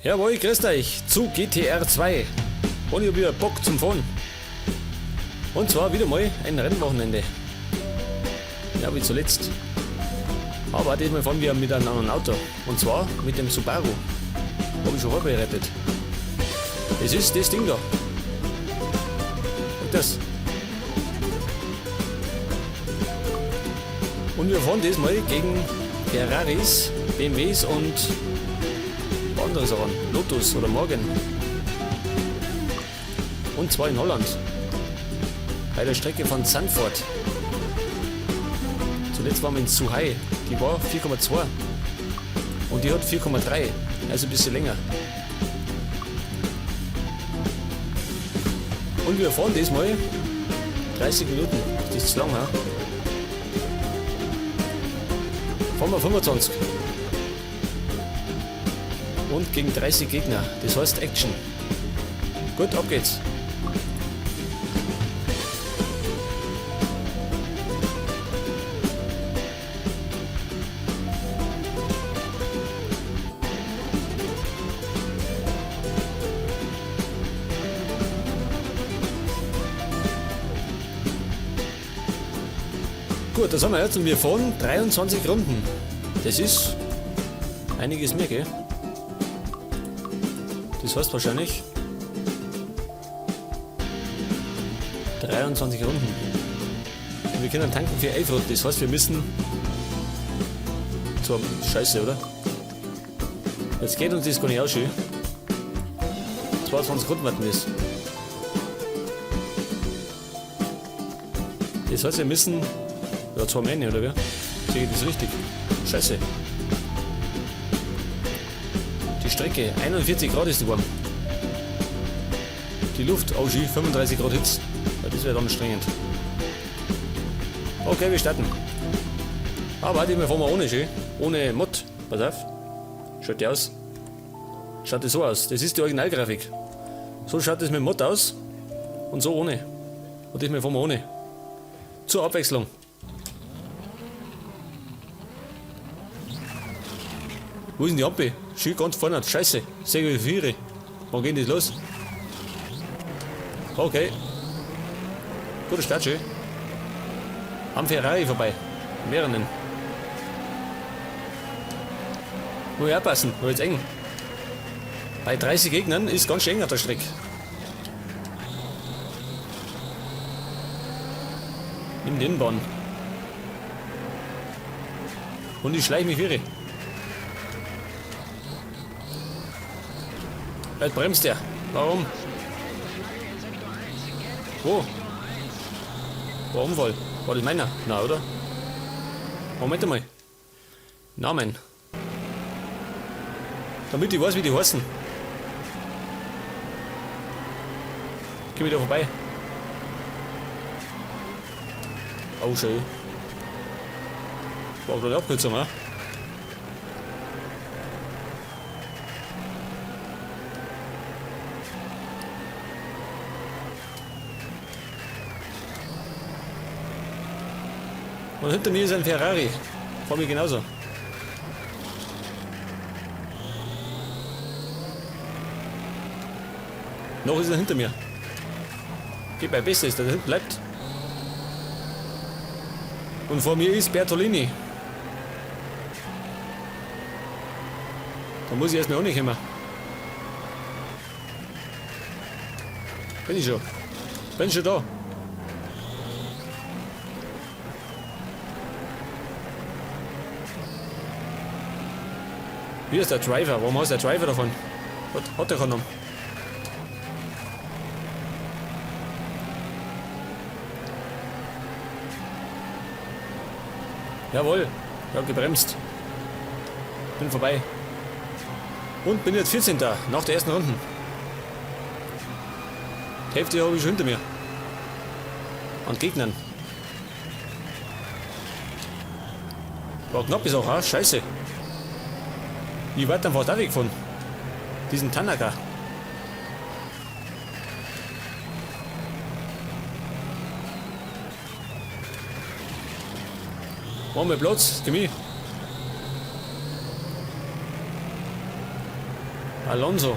Jawohl, grüßt euch zu GTR 2. Und ich hab wieder Bock zum Fahren. Und zwar wieder mal ein Rennwochenende. Ja, wie zuletzt. Aber diesmal fahren wir mit einem anderen Auto. Und zwar mit dem Subaru. Habe ich schon vorbereitet. Das ist das Ding da. Und das. Und wir fahren diesmal gegen Ferraris, BMWs und andere Sachen. Lotus oder Morgan. Und zwar in Holland. Bei der Strecke von Zandvoort. Zuletzt waren wir in Zhuhai. Die war 4,2. Und die hat 4,3. Also ein bisschen länger. Und wir fahren diesmal 30 Minuten. Das ist zu lang, ha? Fahren wir 25. Und gegen 30 Gegner. Das heißt Action. Gut, ab geht's. Gut, das haben wir jetzt und wir fahren 23 Runden. Das ist einiges mehr, gell? Das heißt wahrscheinlich 23 Runden. Und wir können tanken für 11 Runden. Das heißt, wir müssen zur Scheiße, oder? Jetzt geht uns das gar nicht aus, schön. 22 Runden warten wir es. Das heißt, wir müssen. Ja, 2 Männer, oder wie? Sehe ich das richtig? Scheiße. Die Strecke, 41 Grad ist die warm. Die Luft, oh schön, 35 Grad Hitze. Ja, das wäre anstrengend. Okay, wir starten. Aber warte, wir fahren wir ohne schön. Ohne Mod. Pass auf. Schaut die aus. Schaut das so aus. Das ist die Originalgrafik. So schaut das mit Mod aus. Und so ohne. Und diesmal fahren wir ohne. Zur Abwechslung. Wo ist denn die Ampel? Schön ganz vorne. Scheiße. Sehe ich die 4. Wann geht das los? Okay. Guter Start, schön. Am Ferrari vorbei. Mehreren. Muss ich aufpassen, wird jetzt eng. Bei 30 Gegnern ist ganz schön eng auf der Strecke. In den Bahn. Und ich schleiche mich wieder. Jetzt bremst der. Warum? Wo? Warum wohl? War das meiner? Na, oder? Moment einmal. Namen. Damit ich weiß, wie die heißen. Geh wieder vorbei. Oh, schön. War gerade die Abkürzung, ha? Und hinter mir ist ein Ferrari. Vor mir genauso. Noch ist er hinter mir. Geht bei Bestes, der da hinten bleibt. Und vor mir ist Bertolini. Da muss ich erstmal auch nicht immer. Bin ich schon. Bin schon da. Wie ist der Driver? Warum hast du der Driver davon? Hat der genommen? Jawohl, ich habe gebremst. Bin vorbei. Und bin jetzt 14. nach der ersten Runde. Die Hälfte habe ich schon hinter mir. An Gegnern. War knapp ist auch, ha? Scheiße. Ich werde dann fast auch weggefahren. Diesen Tanaka. Machen wir Platz, Chemie. Alonso.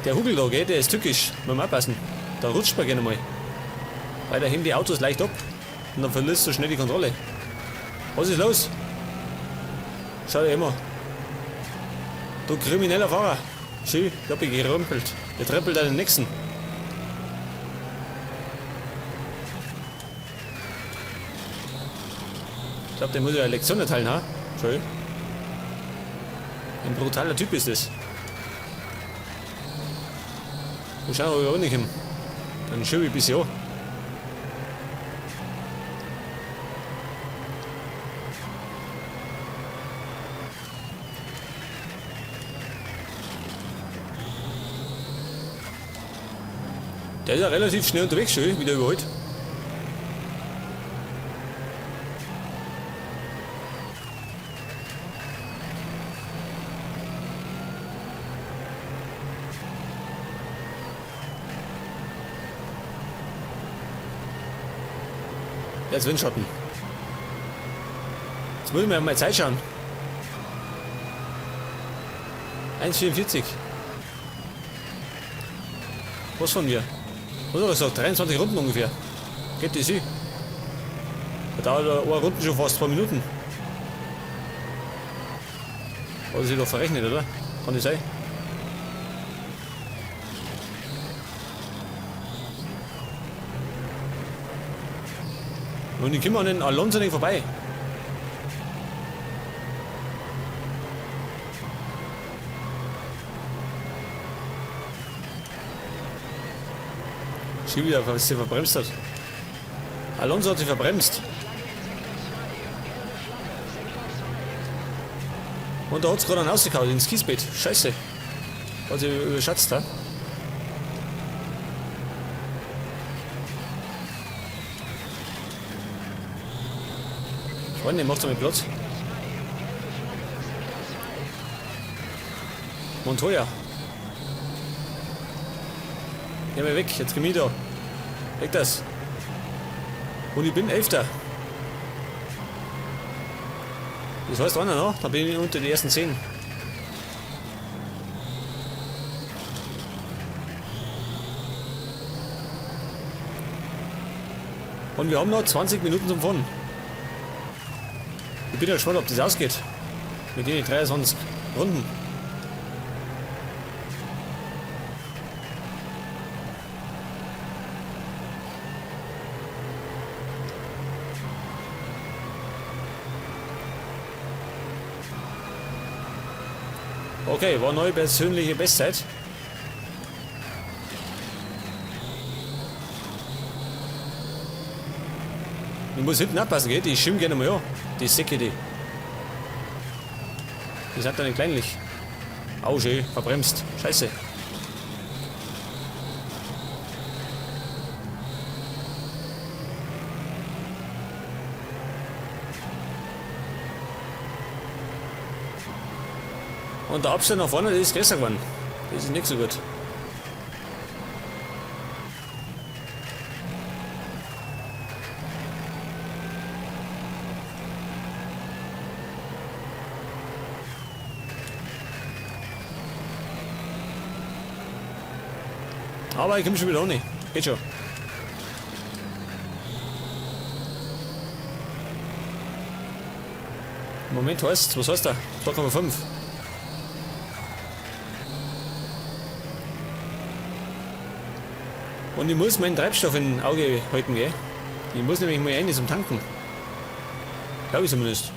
Der Hugel da, gell, der ist tückisch. Muss man aufpassen. Da rutscht man gerne mal. Weil da heben die Autos leicht ab. Und dann verlierst du schnell die Kontrolle. Was ist los? Schau dir immer. Du krimineller Fahrer. Schön, ich hab ich gerümpelt. Der treppelt an den nächsten. Ich glaube, der muss ja eine Lektion erteilen, ha? Schön. Ein brutaler Typ ist das. Und schau, ob ich auch nicht hin. Dann schiebe ich ein bisschen an. Der ist ja relativ schnell unterwegs, schön, wieder überholt. Jetzt Windschatten. Jetzt müssen wir mal Zeit schauen. 1,44. Was von mir? Was hat er gesagt? 23 Runden ungefähr. Geht das hin? Da dauert eine Runde schon fast 2 Minuten. Hat er sich doch verrechnet, oder? Kann das sein? Und ich komme an den Alonso nicht vorbei. Schon wieder, was sie verbremst hat. Alonso hat sie verbremst. Und da hat es gerade rausgehauen ins Kiesbett. Scheiße. Hat sie überschätzt, ha? Freunde, macht doch mit Platz. Montoya. Geh mal weg, jetzt komm ich da. Weg das. Und ich bin 11. Das heißt einer noch, da bin ich unter die ersten 10. Und wir haben noch 20 Minuten zum Fahren. Ich bin ja gespannt, ob das ausgeht. Mit den 23 Runden. Okay, war neue persönliche Bestzeit. Ich muss hinten abpassen, geht? Die schimpfen gerne mal an. Die Säcke, die. Die sind da nicht kleinlich. Au, schön, verbremst. Scheiße. Und der Abstand nach vorne, das ist besser geworden. Das ist nicht so gut. Aber ich komme schon wieder ohne. Geht schon. Moment, was heißt da? 2,5. Und ich muss meinen Treibstoff in Auge halten, gell? Ich muss nämlich mal rein zum Tanken. Glaube ich zumindest.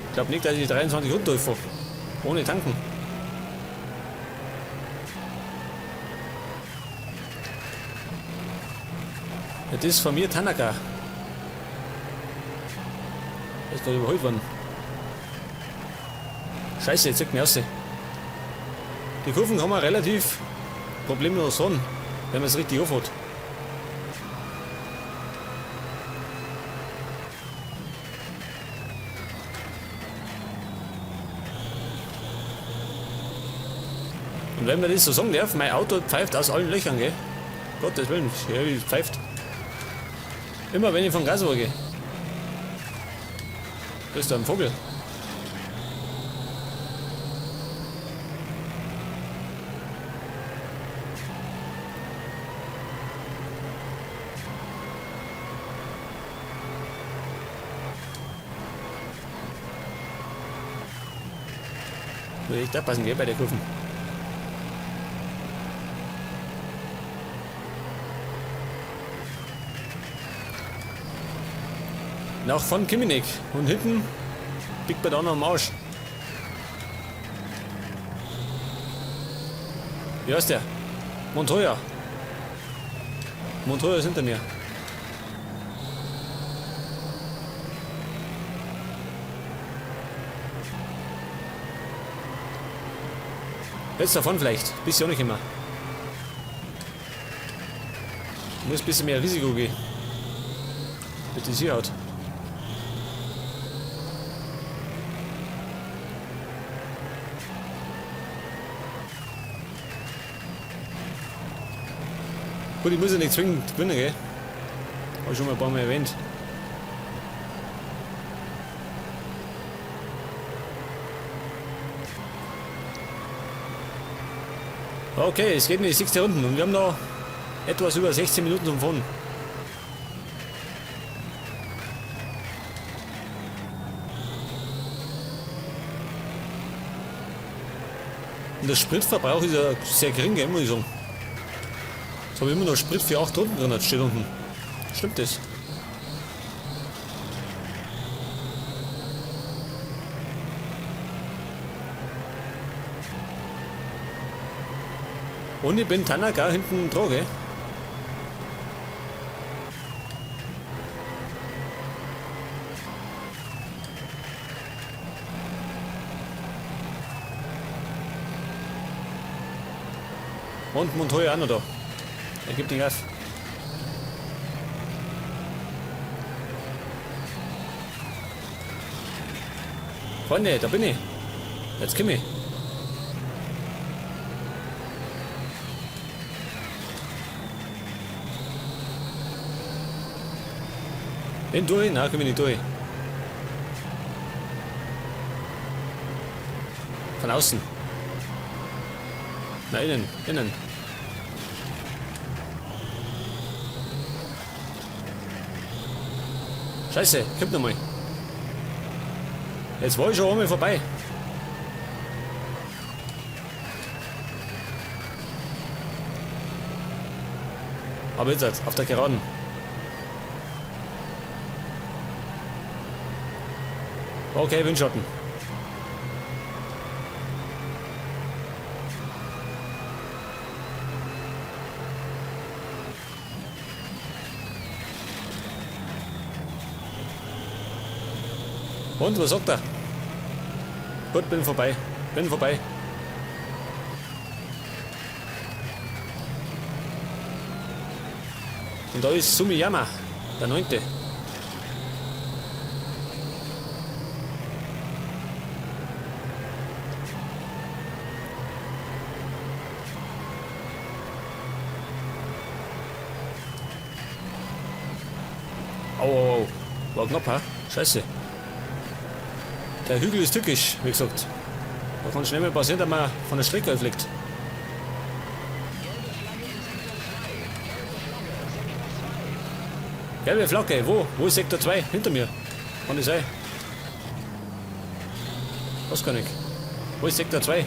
Ich glaube nicht, dass ich 23 Runden durchfahre. Ohne tanken. Ja, das ist von mir Tanaka. Das ist gerade überholt worden. Scheiße, jetzt zieht mich aus. Die Kurven kann man relativ problemlos fahren, wenn man es richtig aufhat. Und wenn man das so sagen darf, mein Auto pfeift aus allen Löchern, gell? Gottes Willen, wie pfeift. Immer wenn ich von Gas gehe. Da ist da ein Vogel. Will ich da passen, gell, bei der Kurven. Nach von Kiminek und hinten liegt man da noch am Arsch. Wie heißt der? Montoya. Montoya ist hinter mir. Jetzt davon vielleicht. Bisschen auch nicht immer. Muss ein bisschen mehr Risiko gehen. Mit die Sicherheit. Gut, ich muss ja nicht zwingend gewinnen, gell? Habe ich schon mal ein paar Mal erwähnt. Okay, es geht in die 6. Runde und wir haben noch etwas über 16 Minuten zum Fahren. Und der Spritverbrauch ist ja sehr gering, gell, muss ich sagen. Jetzt habe ich immer noch Sprit für 8 Runden drin, steht unten. Stimmt das? Und ich bin Tanaka hinten dran, gell? Und Montoya auch noch da. Er gibt den Gas. Freunde, da bin ich. Jetzt komm ich. Bin durch? Nein, komm ich nicht durch. Von außen. Na, innen, innen. Scheiße, komm noch mal. Jetzt war ich schon einmal vorbei. Aber jetzt auf der Geraden. Okay, Windschatten. Und, was sagt er? Gut, bin vorbei. Bin vorbei. Und da ist Sumiyama, der 9. Au, war knapp, ha? Scheiße. Der Hügel ist tückisch, wie gesagt. Da kann schnell mal passieren, dass man von der Strecke fliegt. Gelbe Flagge, wo? Wo ist Sektor 2? Hinter mir. Kann das sein? Was kann ich? Wo ist Sektor 2?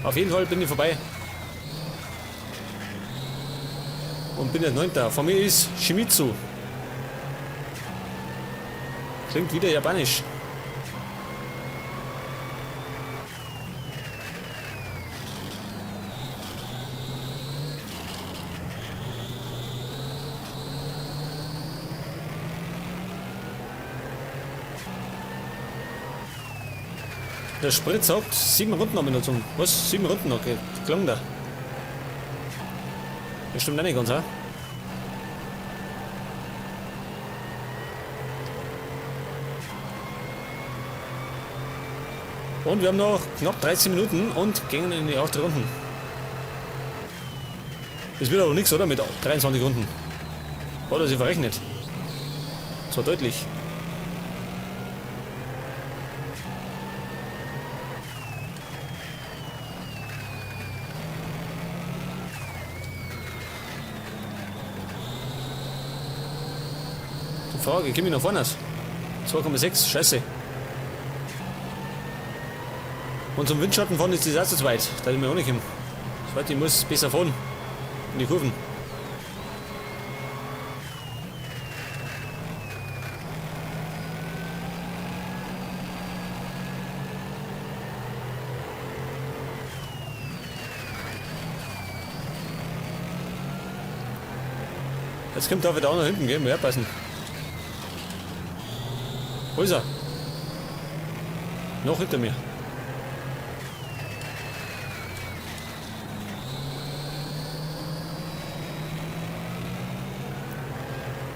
Auf jeden Fall bin ich vorbei. Und bin jetzt 9. Von mir ist Shimizu. Klingt wieder japanisch. Der Sprit sagt 7 Runden haben wir noch zum. Was? 7 Runden noch? Okay. Klang da. Das stimmt auch nicht ganz, ha? Und wir haben noch knapp 13 Minuten und gehen in die 8 Runden. Das wird aber nichts, oder? Mit 23 Runden. Oder sie verrechnet. Das war deutlich. Die Frage, komme ich nach vorne? 2,6, scheiße. Und zum Windschatten fahren ist das auch zu zweit. Da ich mir auch nicht hin. Ich muss besser fahren. In die Kurven. Jetzt kommt da wieder auch nach hinten, gell? Mehr passen. Wo ist er? Noch hinter mir.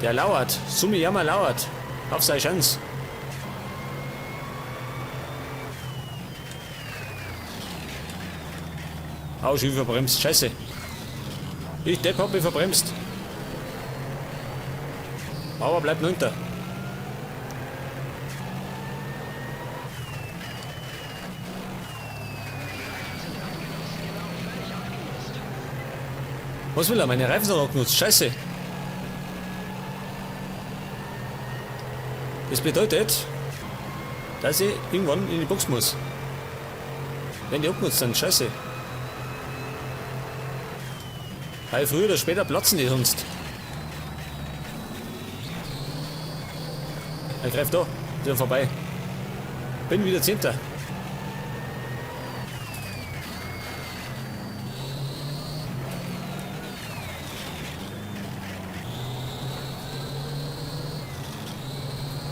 Der lauert. Sumiyama lauert. Auf seine Chance. Au, schon verbremst. Scheiße. Ich Depp hab mich verbremst. Aber bleibt nur hinter. Was will er? Meine Reifen sind noch genutzt. Scheiße. Das bedeutet, dass ich irgendwann in die Box muss. Wenn die abgenutzt sind. Scheiße. Weil früher oder später platzen die sonst. Er greift da. Die sind vorbei. Bin wieder 10.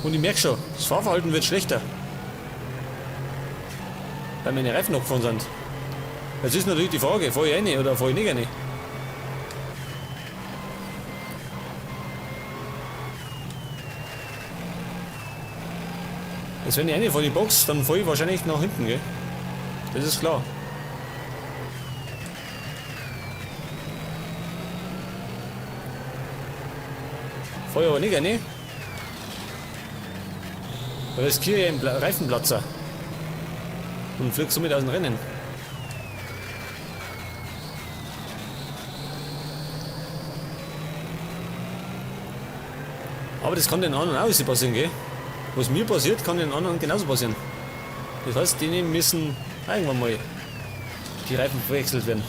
Und ich merke schon, das Fahrverhalten wird schlechter. Weil meine Reifen noch gefahren sind. Jetzt ist natürlich die Frage, fahre ich rein oder fahre ich nicht rein? Jetzt wenn ich reinfahre in die Box, dann fahre ich wahrscheinlich nach hinten, gell? Das ist klar. Fahre ich aber nicht rein. Da riskiere ich einen Reifenplatzer und fliege somit aus dem Rennen. Aber das kann den anderen auch passieren, gell? Was mir passiert, kann den anderen genauso passieren. Das heißt, denen müssen irgendwann mal die Reifen verwechselt werden.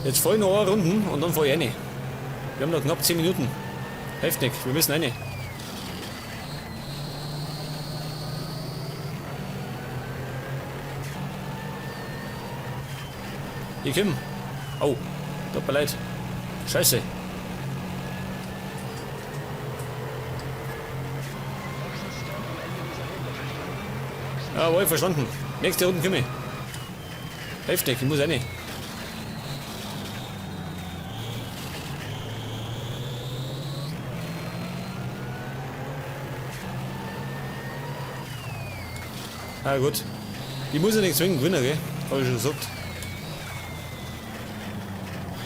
Jetzt fahre ich noch eine Runde und dann fahre ich rein. Wir haben noch knapp 10 Minuten. Heftig, wir müssen rein. Ich komm. Oh, tut mir leid. Scheiße. Jawohl, verstanden. Nächste Runde komme ich. Heftig, ich muss rein. Ah gut. Ich muss ja nicht zwingend gewinnen, gell? Hab ich schon gesagt.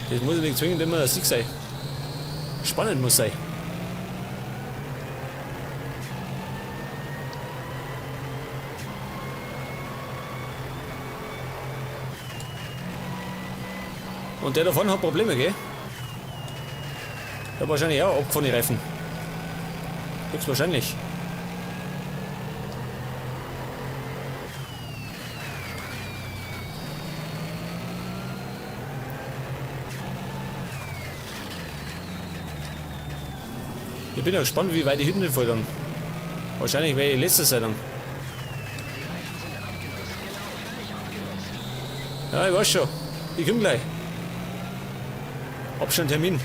Das muss ja nicht zwingend immer ein Sieg sein. Spannend muss sein. Und der davon hat Probleme, gell? Der hat wahrscheinlich auch abgefahrene Reifen. Höchstwahrscheinlich. Ich bin ja gespannt, wie weit ich hinten fall dann. Wahrscheinlich werde ich letzter sein dann. Ja, ich weiß schon. Ich komme gleich. Hab schon einen Termin.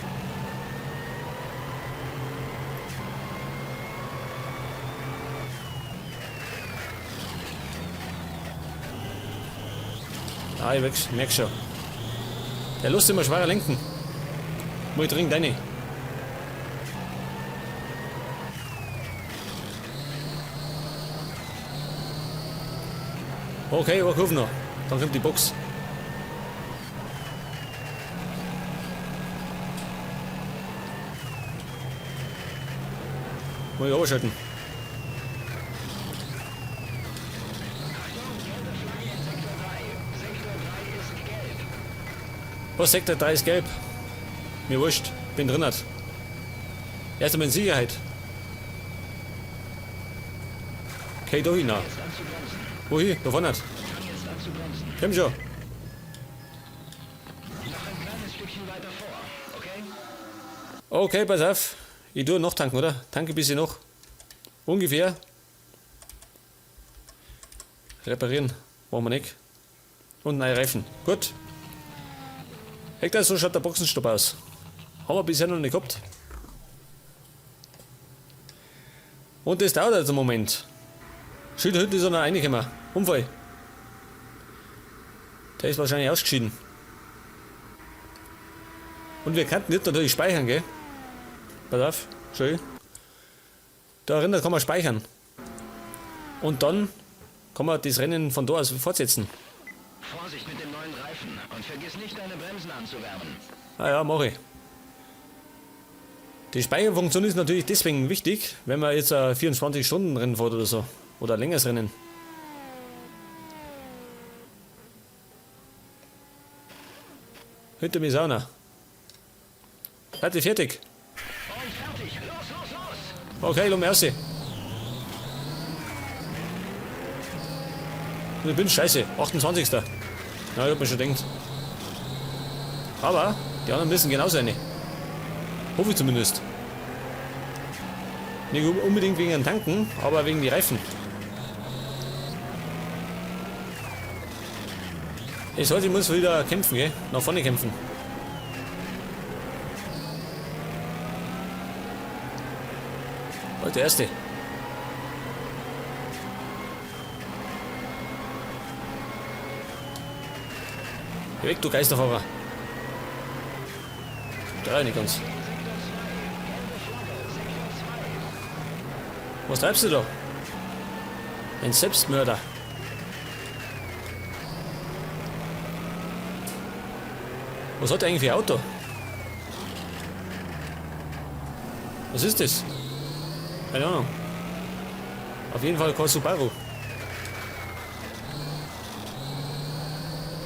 Ah, ich merke schon. Der lässt immer schwerer lenken. Muss ich dringend rein. Okay, aber Kurve noch. Dann kommt die Box. Muss ich überschalten. Was, Sektor 3 ist gelb? Mir wurscht, bin drin. Erst einmal in Sicherheit. Okay, da hin. Wohin? Da vorne nicht. Komm schon. Okay, pass auf. Ich tue noch tanken, oder? Tanke ein bisschen noch. Ungefähr. Reparieren. Brauchen wir nicht. Und neue Reifen. Gut. Hector, so schaut der Boxenstopp aus. Haben wir bisher noch nicht gehabt. Und das dauert jetzt einen Moment. Schild heute ist er noch reingekommen. Unfall. Der ist wahrscheinlich ausgeschieden. Und wir könnten jetzt natürlich speichern, gell? Pass auf, schön. Da drinnen kann man speichern. Und dann kann man das Rennen von da aus fortsetzen. Vorsicht mit den neuen Reifen und vergiss nicht, deine Bremsen anzuwärmen. Ah ja, mache ich. Die Speicherfunktion ist natürlich deswegen wichtig, wenn man jetzt ein 24-Stunden-Rennen fährt oder so. Oder ein längeres Rennen. Hinter mir Sauna. Hatte fertig. Und fertig. Los. Okay, lass mich raus. Ich bin scheiße. 28. Na, ich hab mir schon gedacht. Aber die anderen müssen genauso rein. Hoffe ich zumindest. Nicht unbedingt wegen den Tanken, aber wegen die Reifen. Ich muss wieder kämpfen, gell? Nach vorne kämpfen. Der erste. Geh weg, du Geisterfahrer. Da nicht ganz. Was treibst du da? Ein Selbstmörder. Was hat er eigentlich für ein Auto? Was ist das? Keine Ahnung. Auf jeden Fall kein Subaru.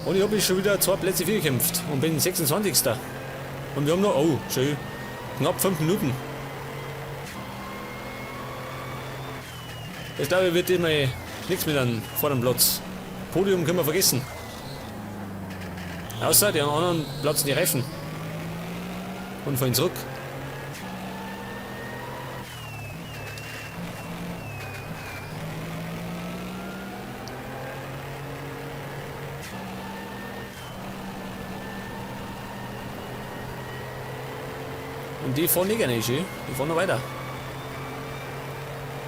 Und ich habe schon wieder 2 Plätze viel gekämpft und bin 26. Und wir haben noch, oh, schön, knapp 5 Minuten. Ich glaube, wird immer nichts mit einem vorderen Platz. Podium können wir vergessen. Außer die anderen platzen die Reifen. Und fallen zurück. Und die fahren nicht gerne, die fahren noch weiter.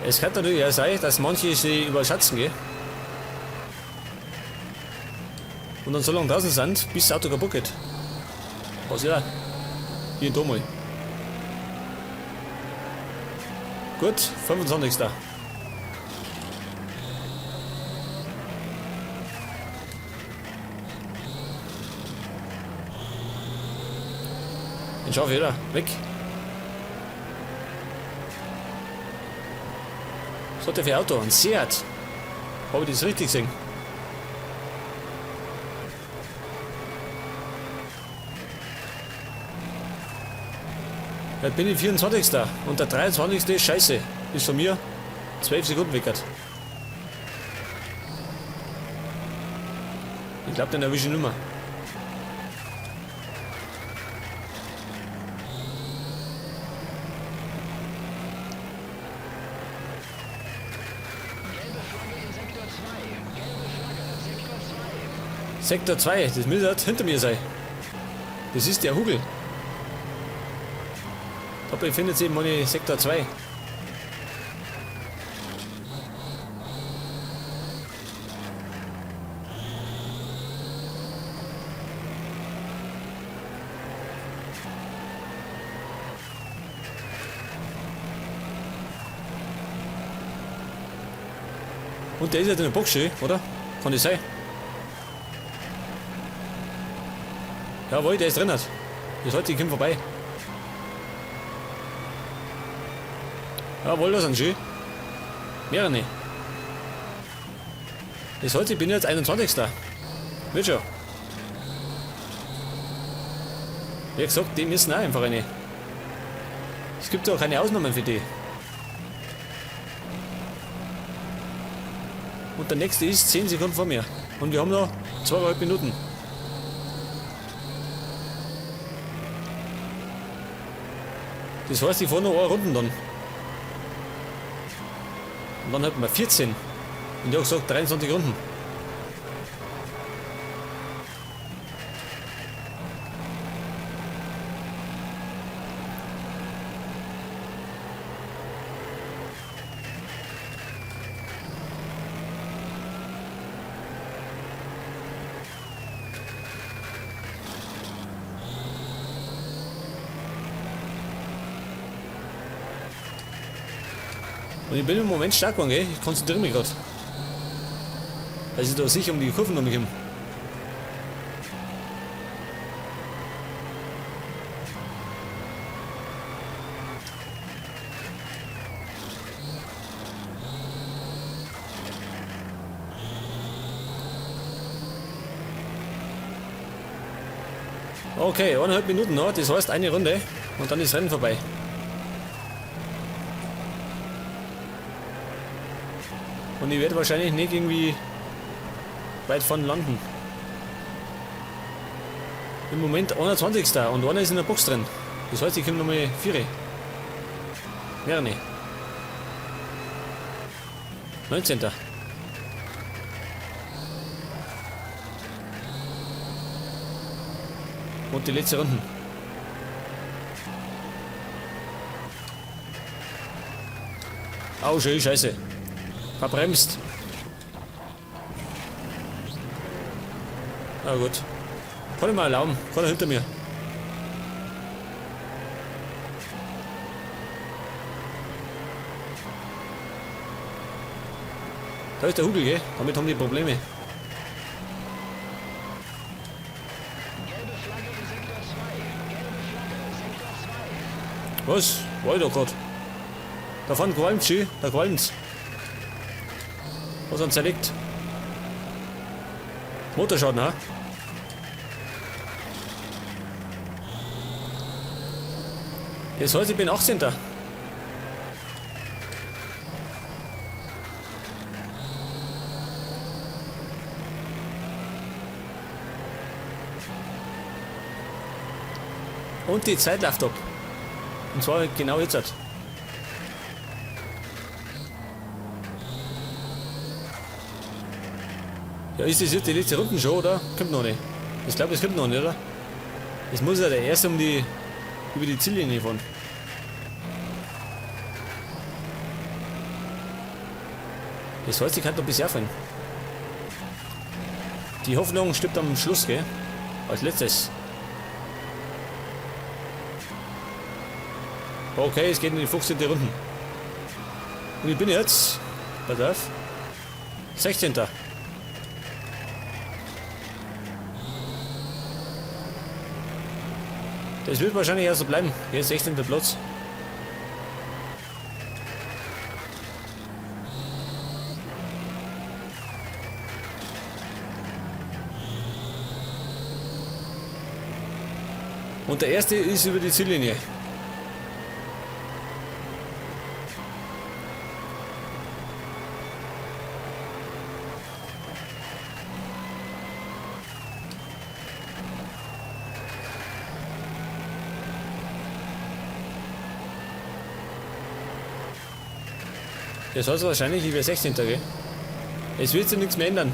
Es kann natürlich ja sein, dass manche sie überschätzen, gell? Und dann so lange draußen sind, bis das Auto kaputt geht. Was ja? Hier und da mal. Gut, 25. Den schaffe ich wieder. Weg. Was hat der für ein Auto? Ein Seat. Habe ich das richtig gesehen? Jetzt bin ich 24. Und der 23. ist scheiße. Ist von mir 12 Sekunden weg. Ich glaube, den erwische ich nicht mehr. Sektor 2, das müsste hinter mir sein. Das ist der Hugel. Da befindet sich meine Sektor 2. Und der ist ja in der Box, oder? Kann das sein? Jawohl, der ist drin. Jetzt heute kommt vorbei. Jawohl, das sind schön. Mehrere nicht. Das heute, ich bin jetzt 21. Wird schon. Wie gesagt, die müssen auch einfach rein. Es gibt auch keine Ausnahmen für die. Und der nächste ist 10 Sekunden vor mir. Und wir haben noch 2,5 Minuten. Das heißt, ich fahre noch eine Runde dann. Und dann hätten wir 14. Und ich habe gesagt 23 Runden. Und ich bin im Moment stark geworden, gell? Ich konzentriere mich gerade. Weil ich da sicher um die Kurven noch komme. Okay, 1,5 Minuten noch, das heißt eine Runde und dann ist das Rennen vorbei. Und ich werde wahrscheinlich nicht irgendwie weit vorne landen. Im Moment 21. und einer ist in der Box drin. Das heißt, ich komme nochmal 4. Mehr nicht. 19. Und die letzte Runde. Au, schön, scheiße. Verbremst. Na gut. Kann ich mal erlauben. Kann er hinter mir. Da ist der Hügel, gell? Damit haben die Probleme. Was? War ich da gerade? Da vorne qualmt schön. Da qualmt's. Was uns zerlegt. Motorschaden, ha? Das heißt, ich bin 18. Und die Zeit läuft ab. Und zwar genau jetzt. Ja, ist das jetzt die letzte Runde schon, oder? Kommt noch nicht. Ich glaube, es kommt noch nicht, oder? Es muss ja der erste über die Ziellinie fahren. Das heißt, ich kann doch bisher fahren. Die Hoffnung stirbt am Schluss, gell? Als letztes. Okay, es geht in die 15. Runde. Und ich bin jetzt, pass auf, 16. Das wird wahrscheinlich auch so bleiben. Hier ist 16. Platz. Und der erste ist über die Ziellinie. Das heißt wahrscheinlich, ich wäre 16. Gell? Es wird sich nichts mehr ändern.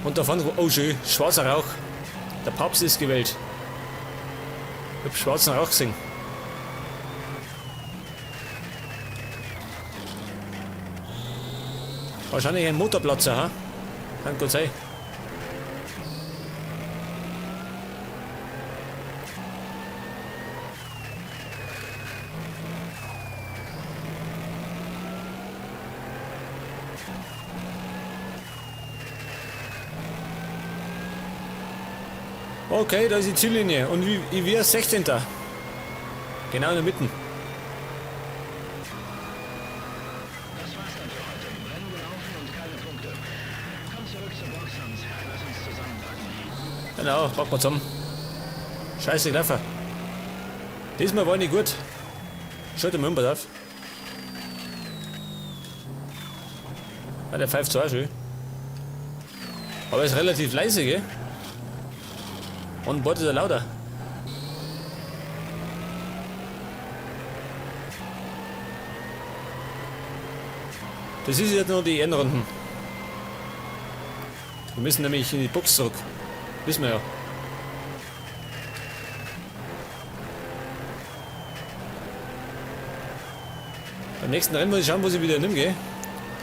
Und davon, oh schön, schwarzer Rauch. Der Papst ist gewählt. Ich hab schwarzen Rauch gesehen. Wahrscheinlich ein Motorplatzer, ha? Kann gut sein. Okay, da ist die Ziellinie. Und wir 16. Genau in der Mitte. Das war's dann für heute. Rennen gelaufen und keine Punkte. Komm zurück zur Box und lass uns zusammenpacken. Genau, packen wir zusammen. Scheiße gelaufen. Diesmal war nicht gut. Schaut mal um, pass auf. Ah, der pfeift zwar schön. Aber ist relativ leise, gell? Und Bord ist er lauter. Das ist jetzt nur die Endrunden. Wir müssen nämlich in die Box zurück. Wissen wir ja. Beim nächsten Rennen muss ich schauen, wo sie wieder nimmt, gell?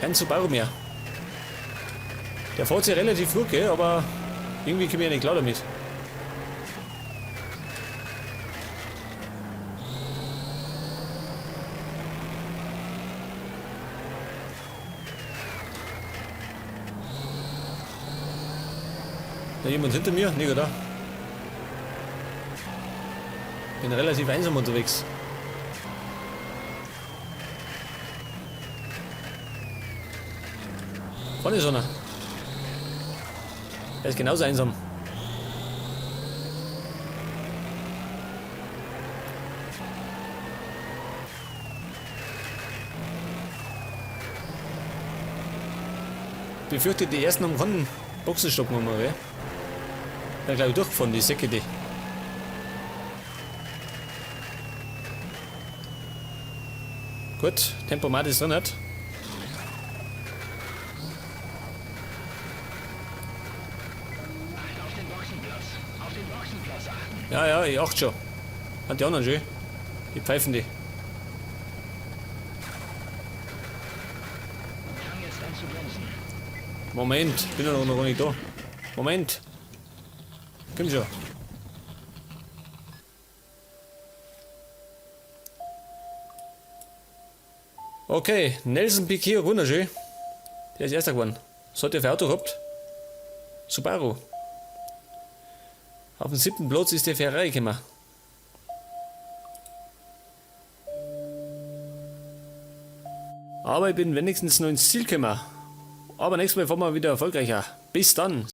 Kein Subaru mehr. Der fährt sich relativ gut, gell? Aber irgendwie komme ich ja nicht klar damit. Da jemand hinter mir? Nicht, oder? Bin relativ einsam unterwegs. Vorne ist einer. Er ist genauso einsam. Befürchtet, die ersten haben keinen Boxenstock mehr, gell? Ja, glaube ich, durchgefahren, die Säcke, die. Gut, Tempomat ist drin hat. Auf den Boxenplatz. Auf den Boxenplatz achten. Ja, ja, ich achte schon. Hat die anderen schön. Die pfeifen die. Fang jetzt an zu bremsen. Moment, bin ja noch gar nicht da. Moment. Komm schon. Okay, Nelson Piquet, wunderschön. Der ist erster geworden. Was hat der für ein Auto gehabt? Subaru. Auf dem 7. Platz ist der Ferrari gekommen. Aber ich bin wenigstens noch ins Ziel gekommen. Aber nächstes Mal fahren wir wieder erfolgreicher. Bis dann.